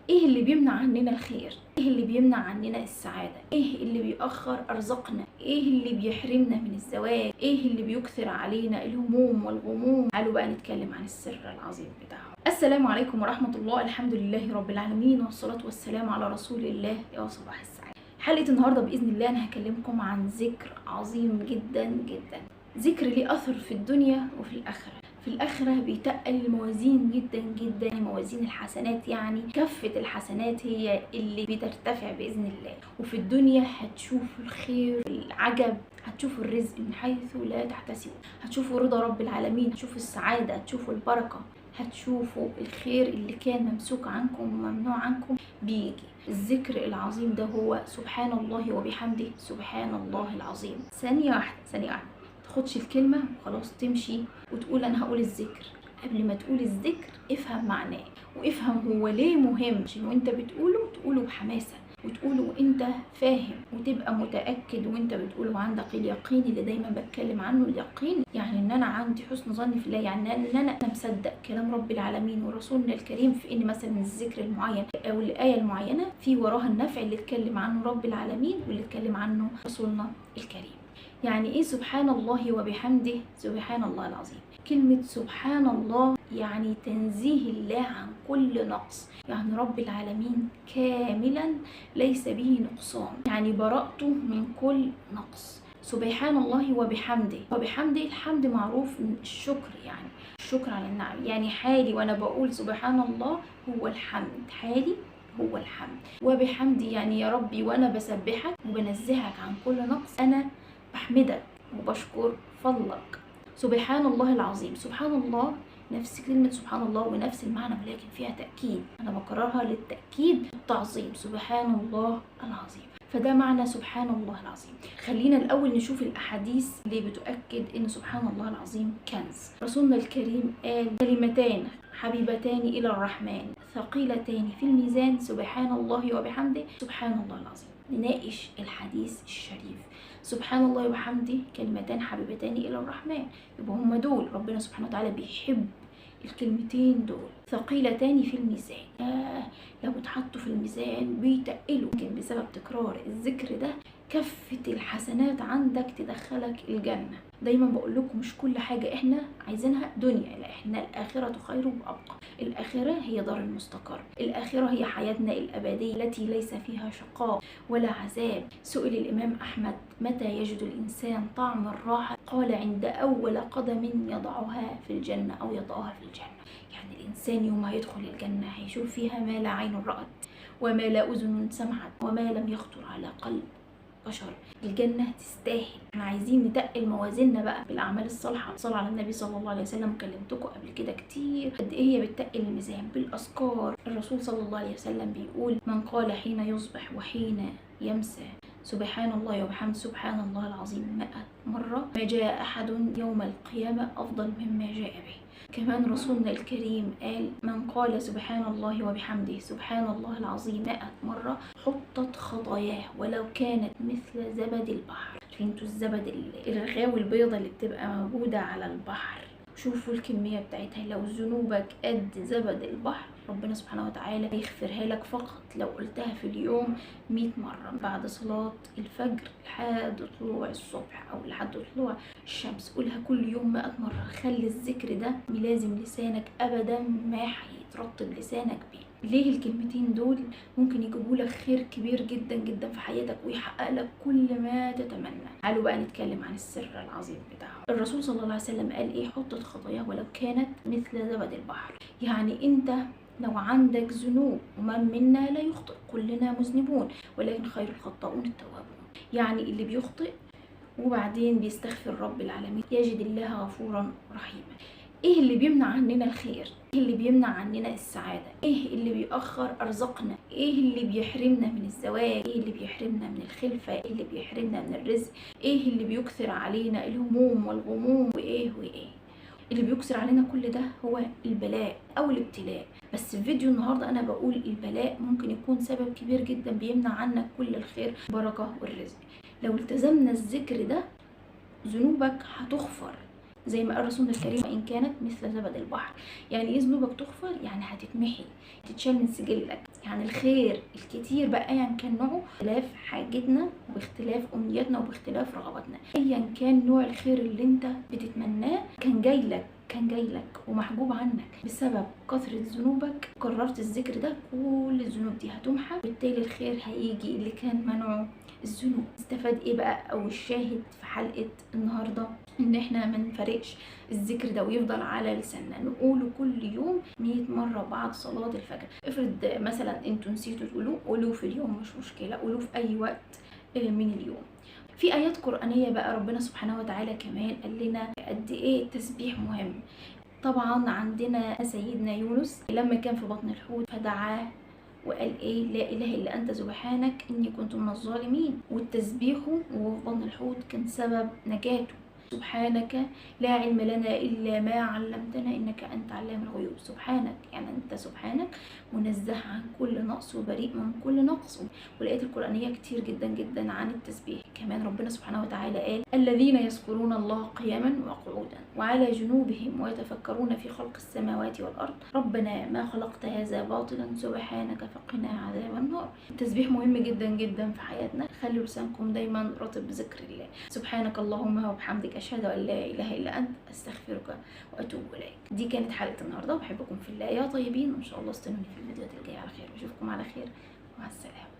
ايه اللي بيمنع عننا الخير؟ ايه اللي بيمنع عننا السعادة؟ ايه اللي بيأخر ارزاقنا؟ ايه اللي بيحرمنا من الزواج؟ ايه اللي بيكثر علينا الهموم والغموم؟ تعالوا بقى نتكلم عن السر العظيم بتاعه. السلام عليكم ورحمة الله. الحمد لله رب العالمين، والصلاة والسلام على رسول الله. يا صباح السعادة. حلقة النهاردة بإذن الله أنا هكلمكم عن ذكر عظيم جدا جدا، ذكر ليه أثر في الدنيا وفي الآخرة. في الآخرة بيتقل الموازين جدا جدا، موازين الحسنات، يعني كفة الحسنات هي اللي بترتفع بإذن الله. وفي الدنيا هتشوفوا الخير، العجب، هتشوفوا الرزق من حيث لا تحتسبوا، هتشوفوا رضا رب العالمين، هتشوفوا السعادة، هتشوفوا البركة، هتشوفوا الخير اللي كان ممسوك عنكم وممنوع عنكم بيجي. الذكر العظيم ده هو سبحان الله وبحمده سبحان الله العظيم. ثانية واحدة تاخدش الكلمة وخلاص تمشي وتقول أنا هقول الذكر. قبل ما تقول الذكر افهم معناه، وافهم هو ليه مهم، عشان وانت بتقوله تقوله بحماسة، وتقوله وانت فاهم، وتبقى متأكد وانت بتقوله وعندك اليقين اللي دايما بتكلم عنه. اليقين يعني ان انا عندي حسن ظن في الله، يعني ان انا مصدق كلام رب العالمين ورسولنا الكريم في ان مثلا الذكر المعين او الآية المعينة في وراها النفع اللي اتكلم عنه رب العالمين واللي اتكلم عنه رسولنا الكريم. يعني ايه سبحان الله وبحمده سبحان الله العظيم؟ كلمة سبحان الله يعني تنزيه الله عن كل نقص، يعني رب العالمين كاملا ليس به نقصان، يعني براءته من كل نقص. سبحان الله وبحمده. وبحمده الحمد معروف من الشكر، يعني الشكر على النعم، يعني حالي وانا بقول سبحان الله هو الحمد، حالي هو الحمد. وبحمدي يعني يا ربي وانا بسبحك وبنزهك عن كل نقص انا بحمدك وبشكر فضلك. سبحان الله العظيم. سبحان الله نفس كلمة سبحان الله ونفس المعنى، ولكن فيها تأكيد، أنا بكررها للتأكيد والتعظيم. سبحان الله العظيم، فده معنى سبحان الله العظيم. خلينا الأول نشوف الأحاديث اللي بتؤكد إن سبحان الله العظيم كنز. رسولنا الكريم قال كلمتان حبيبتان إلى الرحمن ثقيلتان في الميزان، سبحان الله وبحمده سبحان الله العظيم. نناقش الحديث الشريف. سبحان الله وبحمده كلمتان حبيبتان إلى الرحمن، يبقى هم دول ربنا سبحانه وتعالى بيحب الكلمتين دول. ثقيلتان في الميزان، لو اتحطوا في الميزان بيتقلوا، يمكن بسبب تكرار الذكر ده كفة الحسنات عندك تدخلك الجنة. دايما بقول لكم مش كل حاجة احنا عايزينها دنيا، لا، احنا الآخرة خير وأبقى. الآخرة هي دار المستقر، الآخرة هي حياتنا الأبدية التي ليس فيها شقاء ولا عذاب. سئل الإمام أحمد متى يجد الإنسان طعم الراحة؟ قال عند أول قدم يضعها في الجنة أو يضعها في الجنة. يعني الإنسان يوم ما يدخل الجنة هيشوف فيها ما لا عين رأت وما لا أذن سمعت وما لم يخطر على قلب بشر. الجنة تستاهل. احنا عايزين نتقل موازيننا بقى بالأعمال الصالحة. صلوا على النبي صلى الله عليه وسلم، كلمتكم قبل كده كتير قد ايه هي بتقل الميزان بالأذكار. الرسول صلى الله عليه وسلم بيقول من قال حين يصبح وحين يمسى سبحان الله وبحمد سبحان الله العظيم 100 مرة ما جاء أحد يوم القيامة أفضل مما جاء به. كمان رسولنا الكريم قال من قال سبحان الله وبحمده سبحان الله العظيم 100 مرة حطت خطاياه ولو كانت مثل زبد البحر. انتوا الزبد الرغاوي البيضة اللي بتبقى موجودة على البحر، شوفوا الكمية بتاعتها. لو ذنوبك قد زبد البحر ربنا سبحانه وتعالى هيغفرها لك فقط لو قلتها في اليوم 100 مرة بعد صلاة الفجر لحد طلوع الصبح أو لحد طلوع الشمس. قولها كل يوم 100 مرة. خلي الذكر ده ملازم لسانك أبدا ما هيترطب لسانك بيه. ليه الكلمتين دول ممكن يجيبوا لك خير كبير جدا جدا في حياتك ويحقق لك كل ما تتمنى. تعالوا بقى نتكلم عن السر العظيم بتاعه. الرسول صلى الله عليه وسلم قال ايه؟ حطت خطاياه ولو كانت مثل زبد البحر. يعني انت لو عندك ذنوب، ومن منا لا يخطئ كلنا مذنبون ولكن خير الخطاؤون التوابون. يعني اللي بيخطئ وبعدين بيستغفر رب العالمين يجد الله غفورا رحيما. ايه اللي بيمنع عننا الخير؟ ايه اللي بيمنع عننا السعادة؟ ايه اللي بيأخر ارزاقنا؟ ايه اللي بيحرمنا من الزواج؟ ايه اللي بيحرمنا من الخلفة؟ ايه اللي بيحرمنا من الرزق؟ ايه اللي بيكثر علينا الهموم والغموم وايه اللي بيكثر علينا كل ده هو البلاء او الابتلاء. بس في فيديو النهاردة انا بقول البلاء ممكن يكون سبب كبير جدا بيمنع عنك كل الخير بركة والرزق. لو التزمنا الذكر ده ذنوبك هتغفر، زي ما قال رسولنا الكريم إن كانت مثل زبد البحر. يعني إيه ذنوبك تغفر؟ يعني هتتمحي، تتشال من سجلك. يعني الخير الكتير بقى أيا كان نوعه، باختلاف حاجتنا وباختلاف أمنياتنا وباختلاف رغباتنا، أيا كان نوع الخير اللي انت بتتمناه كان جاي لك ومحجوب عنك بسبب كثرة ذنوبك. قررت الذكر ده، كل الذنوب دي هتمحى، بالتالي الخير هيجي اللي كان منعه الذنوب. استفاد ايه بقى او الشاهد في حلقة النهاردة؟ ان احنا ما نفرقش الذكر ده ويفضل على لساننا، نقوله كل يوم 100 مرة بعد صلاة الفجر. افرض مثلا انتوا نسيتوا تقولوه، قولوه في اليوم مش مشكلة، قولوه في اي وقت من اليوم. في آيات قرآنية بقى ربنا سبحانه وتعالى كمان قال لنا قد ايه التسبيح مهم. طبعا عندنا سيدنا يونس لما كان في بطن الحوت فدعاه وقال ايه؟ لا اله الا انت سبحانك اني كنت من الظالمين. والتسبيح وهو في بطن الحوت كان سبب نجاته. سبحانك لا علم لنا الا ما علمتنا انك انت علام الغيوب. سبحانك يعني انت سبحانك منزه عن كل نقص وبريء من كل نقص. والايات القرانيه كتير جدا جدا عن التسبيح. كمان ربنا سبحانه وتعالى قال الذين يذكرون الله قياما وقعودا وعلى جنوبهم ويتفكرون في خلق السماوات والارض ربنا ما خلقت هذا باطلا سبحانك فقنا عذاب النار. التسبيح مهم جدا جدا في حياتنا. خلوا لسانكم دايما رطب بذكر الله. سبحانك اللهم وبحمدك اشهد ان لا اله الا انت استغفرك واتوب اليك. دي كانت حلقه النهارده، وبحبكم في الله يا طيبين، وان شاء الله استنوني في الفيديوهات الجايه على خير، واشوفكم على خير، مع السلامه.